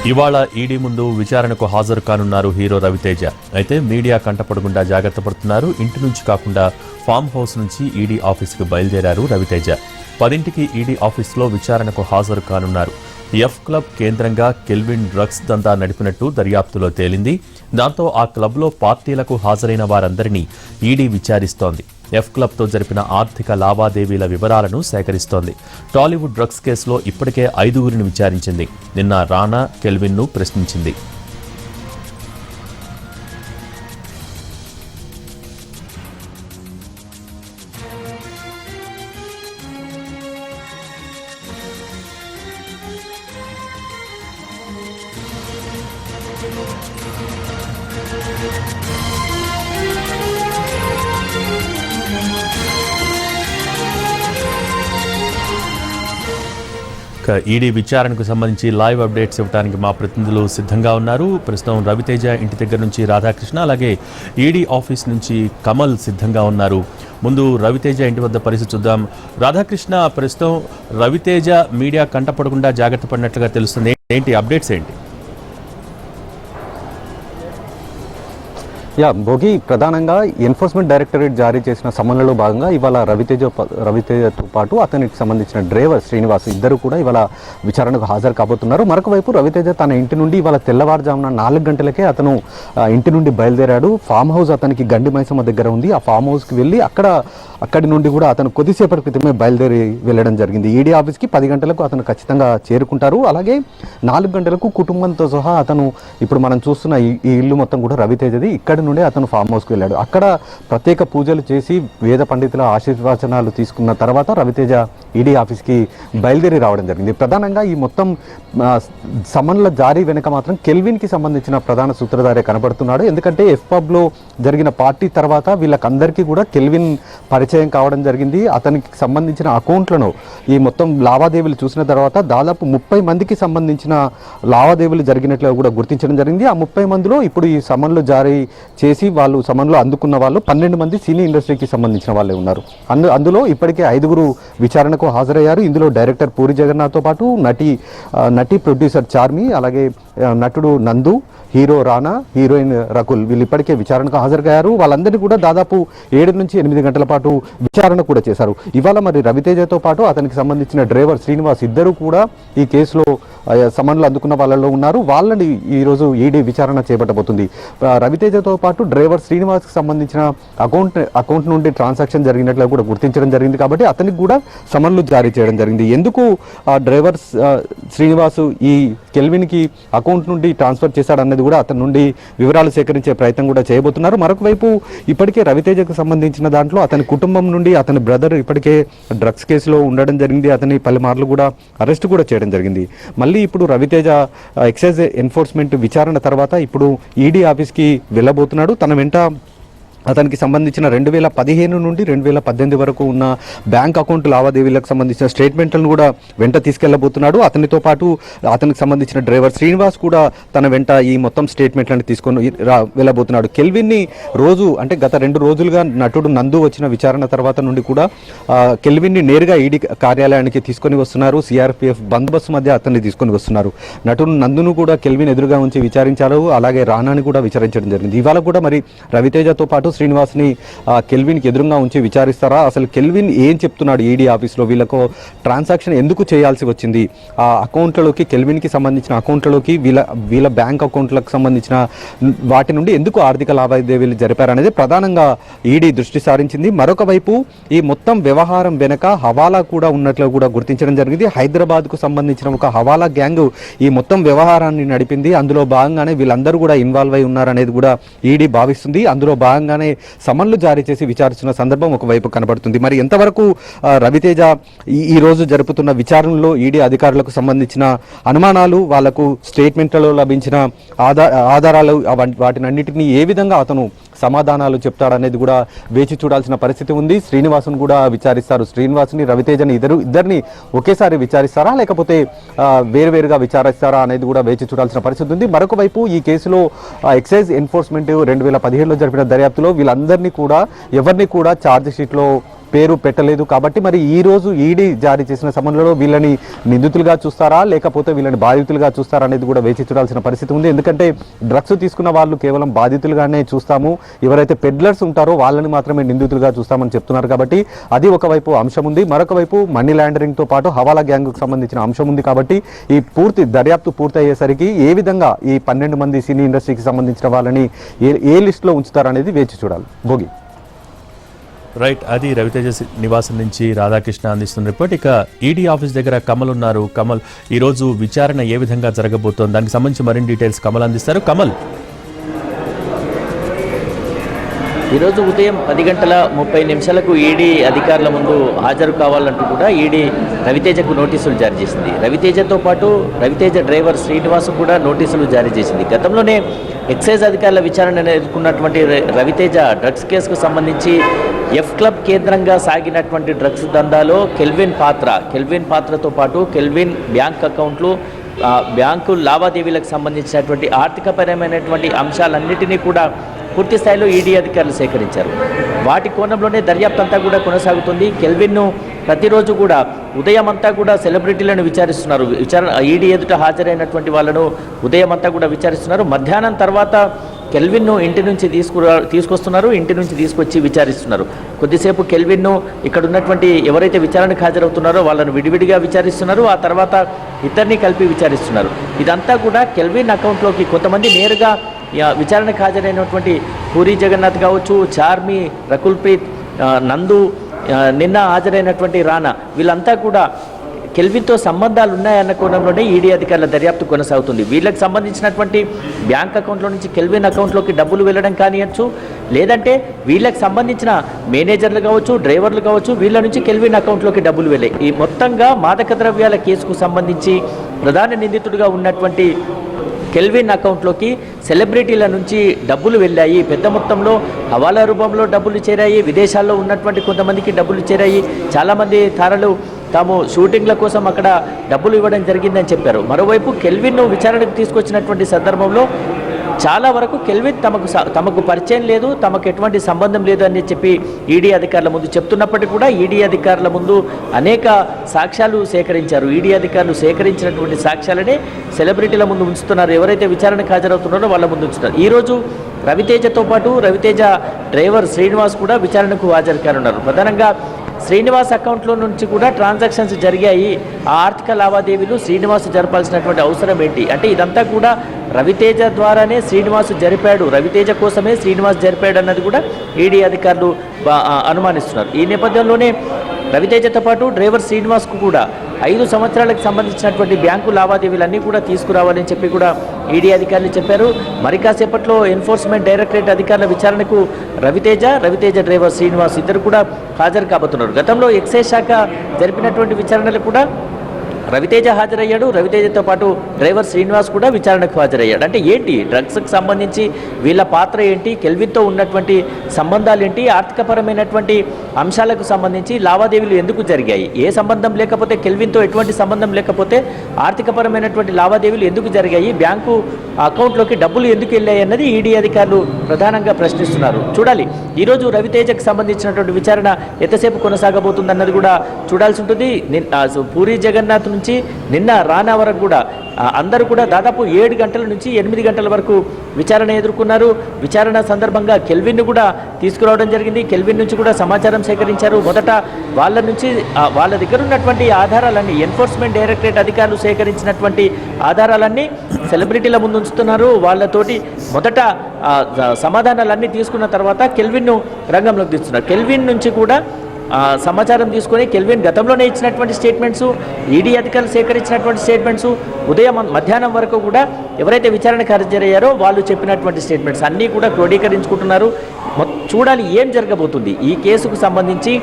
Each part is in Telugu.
ఇవాళ ఈడీ ముందు విచారణకు హాజరు కానున్నారు హీరో రవితేజ. అయితే మీడియా కంటపడకుండా జాగ్రత్త పడుతున్నారు. ఇంటి నుంచి కాకుండా ఫామ్ హౌస్ నుంచి ఈడీ ఆఫీసుకు బయలుదేరారు రవితేజ. 10ంటికి ఈడీ ఆఫీసులో విచారణకు హాజరు కానున్నారు. ఎఫ్ క్లబ్ కేంద్రంగా కెల్విన్ డ్రగ్స్ దందా నడిపినట్టు దర్యాప్తులో తేలింది. దాంతో ఆ క్లబ్లో పార్టీలకు హాజరైన వారందరినీ ఈడీ విచారిస్తోంది. ఎఫ్ క్లబ్తో జరిపిన ఆర్థిక లావాదేవీల వివరాలను సేకరిస్తోంది. టాలీవుడ్ డ్రగ్స్ కేసులో ఇప్పటికే 5గురిని విచారించింది. నిన్న రానా, కెల్విన్ను ప్రశ్నించింది. ఈడీ విచారణకు సంబంధించి లైవ్ అప్డేట్స్ ఇవ్వడానికి మా ప్రతినిధులు సిద్ధంగా ఉన్నారు. ప్రస్తుతం రవితేజ ఇంటి దగ్గర నుంచి రాధాకృష్ణ, అలాగే ఈడీ ఆఫీస్ నుంచి కమల్ సిద్ధంగా ఉన్నారు. ముందు రవితేజ ఇంటి వద్ద పరిస్థితి చూద్దాం. రాధాకృష్ణ, ప్రస్తుతం రవితేజ మీడియా కంటపడకుండా జాగ్రత్త పడినట్లుగా తెలుస్తుంది. ఏంటి అప్డేట్స్ ఏంటి? భోగి, ప్రధానంగా ఎన్ఫోర్స్మెంట్ డైరెక్టరేట్ జారీ చేసిన సమన్లలో భాగంగా ఇవాళ రవితేజతో పాటు అతనికి సంబంధించిన డ్రైవర్ శ్రీనివాస్ ఇద్దరు కూడా ఇవాళ విచారణకు హాజరు కాబోతున్నారు. మరొక వైపు రవితేజ తన ఇంటి నుండి ఇవాళ తెల్లవారుజామున 4 గంటలకే అతను ఇంటి నుండి బయలుదేరాడు. ఫామ్ హౌస్ అతనికి గండి మైసమ్మ దగ్గర ఉంది. ఆ ఫామ్ హౌస్కి వెళ్ళి అక్కడి నుండి కూడా అతను కొద్దిసేపటి క్రితమే బయలుదేరి వెళ్ళడం జరిగింది. ఈడీ ఆఫీస్కి 10 గంటలకు అతను ఖచ్చితంగా చేరుకుంటారు. అలాగే 4 గంటలకు కుటుంబంతో సహా అతను ఇప్పుడు మనం చూస్తున్న ఈ ఇల్లు మొత్తం కూడా రవితేజది. ఇక్కడి నుండి అతను ఫామ్ హౌస్కి వెళ్ళాడు. అక్కడ ప్రత్యేక పూజలు చేసి వేద పండితుల ఆశీర్వచనాలు తీసుకున్న తర్వాత రవితేజ ఈడీ ఆఫీస్కి బయలుదేరి రావడం జరిగింది. ప్రధానంగా ఈ మొత్తం సమన్ల జారీ వెనుక మాత్రం కెల్విన్కి సంబంధించిన ప్రధాన సూత్రధారే కనబడుతున్నాడు. ఎందుకంటే ఎఫ్ పబ్లో జరిగిన పార్టీ తర్వాత వీళ్ళకందరికీ కూడా కెల్విన్ పరిచయం కావడం జరిగింది. అతనికి సంబంధించిన అకౌంట్లను ఈ మొత్తం లావాదేవీలు చూసిన తర్వాత దాదాపు 30 మందికి సంబంధించిన లావాదేవీలు జరిగినట్లు కూడా గుర్తించడం జరిగింది. ఆ 30 మందిలో ఇప్పుడు ఈ సమన్లు జారీ చేసి వాళ్ళు సమన్లు అందుకున్న వాళ్ళు 12 మంది సినీ ఇండస్ట్రీకి సంబంధించిన వాళ్ళే ఉన్నారు. అందులో ఇప్పటికే 5గురు విచారణకు హాజరయ్యారు. ఇందులో డైరెక్టర్ పూరి జగన్నాథ్తో పాటు నటి ప్రొడ్యూసర్ చార్మి, అలాగే నటుడు నందు, హీరో రానా, హీరోయిన్ రకుల్ వీళ్ళు ఇప్పటికే విచారణకు హాజరయ్యారు. వాళ్ళందరినీ కూడా దాదాపు 7 నుంచి 8 గంటల పాటు విచారణ కూడా చేశారు. ఇవాళ మరి రవితేజతో పాటు అతనికి సంబంధించిన డ్రైవర్ శ్రీనివాస్ ఇద్దరు కూడా ఈ కేసులో సమన్లు అందుకున్న వాళ్ళలో ఉన్నారు. వాళ్ళని ఈరోజు ఈడీ విచారణ చేపట్టబోతుంది. రవితేజతో పాటు డ్రైవర్ శ్రీనివాస్కి సంబంధించిన అకౌంట్ నుండి ట్రాన్సాక్షన్ జరిగినట్లు కూడా గుర్తించడం జరిగింది. కాబట్టి అతనికి కూడా సమన్లు జారీ చేయడం జరిగింది. ఎందుకు డ్రైవర్ శ్రీనివాసు ఈ కెల్విన్కి అకౌంట్ నుండి ట్రాన్స్ఫర్ చేశాడన్నది కూడా అతని నుండి వివరాలు సేకరించే ప్రయత్నం కూడా చేయబోతున్నారు. మరొక వైపు ఇప్పటికే రవితేజకు సంబంధించిన దాంట్లో అతని కుటుంబం నుండి అతని బ్రదర్ ఇప్పటికే డ్రగ్స్ కేసులో ఉండడం జరిగింది. అతని పలుమార్లు కూడా అరెస్ట్ కూడా చేయడం జరిగింది. మళ్ళీ ఇప్పుడు రవితేజ ఎక్సైజ్ ఎన్ఫోర్స్మెంట్ విచారణ తర్వాత ఇప్పుడు ఈడీ ఆఫీస్కి వెళ్ళబోతున్నాడు. తన వెంట అతనికి సంబంధించిన 2015 నుండి 2018 వరకు ఉన్న బ్యాంక్ అకౌంట్ లావాదేవీలకు సంబంధించిన స్టేట్మెంట్లను కూడా వెంట తీసుకెళ్లబోతున్నాడు. అతనితో పాటు అతనికి సంబంధించిన డ్రైవర్ శ్రీనివాస్ కూడా తన వెంట ఈ మొత్తం స్టేట్మెంట్లను తీసుకొని వెళ్ళబోతున్నాడు. కెల్విన్ని రోజు అంటే గత 2 రోజులుగా నటుడు నందు వచ్చిన విచారణ తర్వాత నుండి కూడా కెల్విన్ని నేరుగా ఈడీ కార్యాలయానికి తీసుకొని వస్తున్నారు. సిఆర్పిఎఫ్ బందోబస్తు మధ్య అతన్ని తీసుకొని వస్తున్నారు. నటుడు నందును కూడా కెల్విన్ ఎదురుగా ఉంచి విచారించారు. అలాగే రానాని కూడా విచారించడం జరిగింది. ఇవాళ కూడా మరి రవితేజతో పాటు శ్రీనివాస్ని కెల్విన్కి ఎదురుగా ఉంచి విచారిస్తారా? అసలు కెల్విన్ ఏం చెప్తున్నాడు ఈడీ ఆఫీస్లో? వీళ్ళకు ట్రాన్సాక్షన్ ఎందుకు చేయాల్సి వచ్చింది? ఆ అకౌంట్లలోకి కెల్విన్కి సంబంధించిన అకౌంట్లలోకి వీళ్ళ బ్యాంక్ అకౌంట్లకు సంబంధించిన వాటి నుండి ఎందుకు ఆర్థిక లావాదేవీలు జరిపారనేది ప్రధానంగా ఈడీ దృష్టి సారించింది. మరొక వైపు ఈ మొత్తం వ్యవహారం వెనక హవాలా కూడా ఉన్నట్లు కూడా గుర్తించడం జరిగింది. హైదరాబాద్కు సంబంధించిన ఒక హవాలా గ్యాంగ్ ఈ మొత్తం వ్యవహారాన్ని నడిపింది. అందులో భాగంగానే వీళ్ళందరూ కూడా ఇన్వాల్వ్ అయి ఉన్నారనేది కూడా ఈడీ భావిస్తుంది. అందులో భాగంగానే సమన్లు జారీ చేసి విచారిస్తున్న సందర్భం ఒకవైపు కనబడుతుంది. మరి ఎంతవరకు రవితేజ ఈ రోజు జరుపుతున్న విచారణలో ఈడీ అధికారులకు సంబంధించిన అనుమానాలు, వాళ్లకు స్టేట్మెంట్లలో లభించిన ఆధారాలు వాటినన్నిటినీ ఏ విధంగా అతను సమాధానాలు చెప్తాడనేది కూడా వేచి చూడాల్సిన పరిస్థితి ఉంది. శ్రీనివాసును కూడా విచారిస్తారు. శ్రీనివాసుని, రవితేజని ఇద్దరిని ఒకేసారి విచారిస్తారా లేకపోతే వేరువేరుగా విచారిస్తారా అనేది కూడా వేచి చూడాల్సిన పరిస్థితి ఉంది. మరొక వైపు ఈ కేసులో ఎక్సైజ్ ఎన్ఫోర్స్మెంట్ 2017లో జరిపిన దర్యాప్తులో వీళ్ళందరినీ కూడా ఎవరిని కూడా ఛార్జ్ షీట్లో పేరు పెట్టలేదు. కాబట్టి మరి ఈ రోజు ఈడీ జారీ చేసిన సమన్లలో వీళ్ళని నిందితులుగా చూస్తారా లేకపోతే వీళ్ళని బాధితులుగా చూస్తారా అనేది కూడా వేచి చూడాల్సిన పరిస్థితి ఉంది. ఎందుకంటే డ్రగ్స్ తీసుకున్న వాళ్ళు కేవలం బాధితులుగానే చూస్తాము, ఎవరైతే పెడ్లర్స్ ఉంటారో వాళ్ళని మాత్రమే నిందితులుగా చూస్తామని చెప్తున్నారు. కాబట్టి అది ఒకవైపు అంశం ఉంది, మరొక వైపు మనీ లాండరింగ్తో పాటు హవాలా గ్యాంగ్కు సంబంధించిన అంశం ఉంది. కాబట్టి ఈ పూర్తి దర్యాప్తు పూర్తి అయ్యేసరికి ఏ విధంగా ఈ 12 మంది సినీ ఇండస్ట్రీకి సంబంధించిన వాళ్ళని ఏ లిస్టులో ఉంచుతారనేది వేచి చూడాలి. భోగి రైట్, అది రవితేజ నివాసం నుంచి రాధాకృష్ణ అందిస్తున్న రిపోర్ట్. ఇక ఈడీ ఆఫీస్ దగ్గర కమల్ ఉన్నారు. కమల్, ఈరోజు విచారణ ఏ విధంగా జరగబోతోంది, దానికి సంబంధించి మరిన్ని డీటెయిల్స్ కమల్ అందిస్తారు. కమల్, ఈరోజు ఉదయం 10:30 ఈడీ అధికారుల ముందు హాజరు కావాలంటూ కూడా ఈడీ రవితేజకు నోటీసులు జారీ చేసింది. రవితేజతో పాటు రవితేజ డ్రైవర్ శ్రీనివాస్ కూడా నోటీసులు జారీ చేసింది. గతంలోనే ఎక్సైజ్ అధికారుల విచారణ ఎదుర్కొన్నటువంటి రవితేజ డ్రగ్స్ కేసుకు సంబంధించి ఎఫ్ క్లబ్ కేంద్రంగా సాగినటువంటి డ్రగ్స్ దందాలో కెల్విన్ పాత్రతో పాటు కెల్విన్ బ్యాంక్ అకౌంట్లు, బ్యాంకు లావాదేవీలకు సంబంధించినటువంటి ఆర్థికపరమైనటువంటి అంశాలన్నిటినీ కూడా పూర్తి స్థాయిలో ఈడీ అధికారులు సేకరించారు. వాటి కోణంలోనే దర్యాప్తు అంతా కూడా కొనసాగుతుంది. కెల్విన్ను ప్రతిరోజు కూడా ఉదయం అంతా కూడా సెలబ్రిటీలను విచారిస్తున్నారు. ఈడీ ఎదుట హాజరైనటువంటి వాళ్ళను ఉదయం అంతా కూడా విచారిస్తున్నారు. మధ్యాహ్నం తర్వాత కెల్విన్ను ఇంటి నుంచి తీసుకొస్తున్నారు, ఇంటి నుంచి తీసుకొచ్చి విచారిస్తున్నారు. కొద్దిసేపు కెల్విన్ను ఇక్కడ ఉన్నటువంటి ఎవరైతే విచారణకు హాజరవుతున్నారో వాళ్ళను విడివిడిగా విచారిస్తున్నారు. ఆ తర్వాత ఇద్దరిని కలిపి విచారిస్తున్నారు. ఇదంతా కూడా కెల్విన్ అకౌంట్లోకి కొంతమంది నేరుగా విచారణకు హాజరైనటువంటి పూరి జగన్నాథ్ కావచ్చు, చార్మి, రకుల్ ప్రీత్, నందు, నిన్న హాజరైనటువంటి రానా, వీళ్ళంతా కూడా కెల్విన్తో సంబంధాలు ఉన్నాయన్న కోణంలోనే ఈడీ అధికారుల దర్యాప్తు కొనసాగుతుంది. వీళ్ళకి సంబంధించినటువంటి బ్యాంక్ అకౌంట్లో నుంచి కెల్విన్ అకౌంట్లోకి డబ్బులు వెళ్ళడం కానియచ్చు, లేదంటే వీళ్ళకి సంబంధించిన మేనేజర్లు కావచ్చు, డ్రైవర్లు కావచ్చు, వీళ్ళ నుంచి కెల్విన్ అకౌంట్లోకి డబ్బులు వెళ్ళాయి. ఈ మొత్తంగా మాదక ద్రవ్యాల కేసుకు సంబంధించి ప్రధాన నిందితుడిగా ఉన్నటువంటి కెల్విన్ అకౌంట్లోకి సెలబ్రిటీల నుంచి డబ్బులు వెళ్ళాయి. పెద్ద మొత్తంలో హవాలా రూపంలో డబ్బులు చేరాయి. విదేశాల్లో ఉన్నటువంటి కొంతమందికి డబ్బులు చేరాయి. చాలామంది తారలు తాము షూటింగ్ల కోసం అక్కడ డబ్బులు ఇవ్వడం జరిగిందని చెప్పారు. మరోవైపు కెల్విన్ను విచారణకు తీసుకొచ్చినటువంటి సందర్భంలో చాలా వరకు కెల్విన్ తమకు పరిచయం లేదు, తమకు ఎటువంటి సంబంధం లేదు అని చెప్పి ఈడీ అధికారుల ముందు చెప్తున్నప్పటికీ కూడా ఈడీ అధికారుల ముందు అనేక సాక్ష్యాలు సేకరించారు. ఈడీ అధికారులు సేకరించినటువంటి సాక్ష్యాలనే సెలబ్రిటీల ముందు ఉంచుతున్నారు. ఎవరైతే విచారణకు హాజరవుతున్నారో వాళ్ళ ముందు ఉంచుతారు. ఈరోజు రవితేజతో పాటు రవితేజ డ్రైవర్ శ్రీనివాస్ కూడా విచారణకు హాజరు కానున్నారు. ప్రధానంగా శ్రీనివాస్ అకౌంట్లో నుంచి కూడా ట్రాన్సాక్షన్స్ జరిగాయి. ఆ ఆర్థిక లావాదేవీలు శ్రీనివాస్ జరపాల్సినటువంటి అవసరం ఏంటి అంటే ఇదంతా కూడా రవితేజ ద్వారానే శ్రీనివాస్ జరిపాడు, రవితేజ కోసమే శ్రీనివాస్ జరిపాడు అన్నది కూడా ఈడీ అధికారులు అనుమానిస్తున్నారు. ఈ నేపథ్యంలోనే రవితేజతో పాటు డ్రైవర్ శ్రీనివాస్కు కూడా 5 సంవత్సరాలకు సంబంధించినటువంటి బ్యాంకు లావాదేవీలన్నీ కూడా తీసుకురావాలని చెప్పి కూడా ఈడీ అధికారులు చెప్పారు. మరి కాసేపట్లో ఎన్ఫోర్స్మెంట్ డైరెక్టరేట్ అధికారుల విచారణకు రవితేజ డ్రైవర్ శ్రీనివాస్ ఇద్దరు కూడా హాజరు కాబోతున్నారు. గతంలో ఎక్సైజ్ శాఖ జరిపినటువంటి విచారణలు కూడా రవితేజ హాజరయ్యాడు. రవితేజతో పాటు డ్రైవర్ శ్రీనివాస్ కూడా విచారణకు హాజరయ్యాడు. అంటే ఏంటి డ్రగ్స్కి సంబంధించి వీళ్ళ పాత్ర ఏంటి, కెల్విన్తో ఉన్నటువంటి సంబంధాలు ఏంటి, ఆర్థికపరమైనటువంటి అంశాలకు సంబంధించి లావాదేవీలు ఎందుకు జరిగాయి, ఏ సంబంధం లేకపోతే కెల్విన్తో ఎటువంటి సంబంధం లేకపోతే ఆర్థికపరమైనటువంటి లావాదేవీలు ఎందుకు జరిగాయి, బ్యాంకు అకౌంట్లోకి డబ్బులు ఎందుకు వెళ్ళాయి అన్నది ఈడీ అధికారులు ప్రధానంగా ప్రశ్నిస్తున్నారు. చూడాలి ఈరోజు రవితేజకు సంబంధించినటువంటి విచారణ ఎంతసేపు కొనసాగబోతుందన్నది కూడా చూడాల్సి ఉంటుంది. పూరి జగన్నాథ్ నుంచి నిన్న రానా వరకు కూడా అందరూ కూడా దాదాపు 7 గంటల నుంచి 8 గంటల వరకు విచారణ ఎదుర్కొన్నారు. విచారణ సందర్భంగా కెల్విన్ను కూడా తీసుకురావడం జరిగింది. కెల్విన్ నుంచి కూడా సమాచారం సేకరించారు. మొదట వాళ్ళ నుంచి వాళ్ళ దగ్గర ఉన్నటువంటి ఆధారాలన్నీ ఎన్ఫోర్స్మెంట్ డైరెక్టరేట్ అధికారులు సేకరించినటువంటి ఆధారాలన్నీ సెలబ్రిటీల ముందు ఉంచుతున్నారు. వాళ్ళతోటి మొదట సమాధానాలన్నీ తీసుకున్న తర్వాత కెల్విన్ను రంగంలోకి తీస్తున్నారు. కెల్విన్ నుంచి కూడా సమాచారం తీసుకొని కెల్విన్ గతంలోనే ఇచ్చినటువంటి స్టేట్మెంట్స్, ఈడీ అధికారులు సేకరించినటువంటి స్టేట్మెంట్స్, మధ్యాహ్నం వరకు కూడా ఎవరైతే విచారణకు హాజరయ్యారో వాళ్ళు చెప్పినటువంటి స్టేట్మెంట్స్ అన్నీ కూడా క్రోడీకరించుకుంటున్నారు. చూడాలి ఏం జరగబోతుంది. ఈ కేసుకు సంబంధించి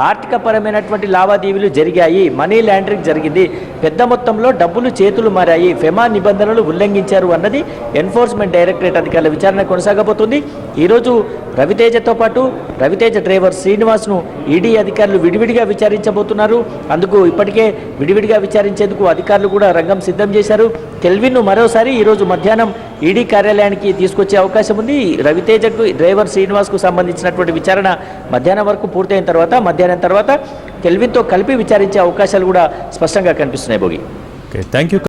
ఆర్థికపరమైనటువంటి లావాదేవీలు జరిగాయి, మనీ లాండరింగ్ జరిగింది, పెద్ద మొత్తంలో డబ్బులు చేతులు మారాయి, ఫెమా నిబంధనలు ఉల్లంఘించారు అన్నది ఎన్ఫోర్స్మెంట్ డైరెక్టరేట్ అధికారుల విచారణ కొనసాగబోతుంది. ఈరోజు రవితేజతో పాటు రవితేజ డ్రైవర్ శ్రీనివాస్ను ఈడీ అధికారులు విడివిడిగా విచారించబోతున్నారు. అందుకు ఇప్పటికే విడివిడిగా విచారించేందుకు అధికారులు కూడా రంగం సిద్ధం చేశారు. కెల్విన్ను మరోసారి ఈరోజు మధ్యాహ్నం ఈడీ కార్యాలయానికి తీసుకొచ్చే అవకాశం ఉంది. రవితేజకు డ్రైవర్ శ్రీనివాస్కు సంబంధించినటువంటి విచారణ మధ్యాహ్నం వరకు పూర్తయిన తర్వాత మధ్యాహ్నం తర్వాత కెల్విన్తో కలిపి విచారించే అవకాశాలు కూడా స్పష్టంగా కనిపిస్తున్నాయి. Bhogi, okay, thank you.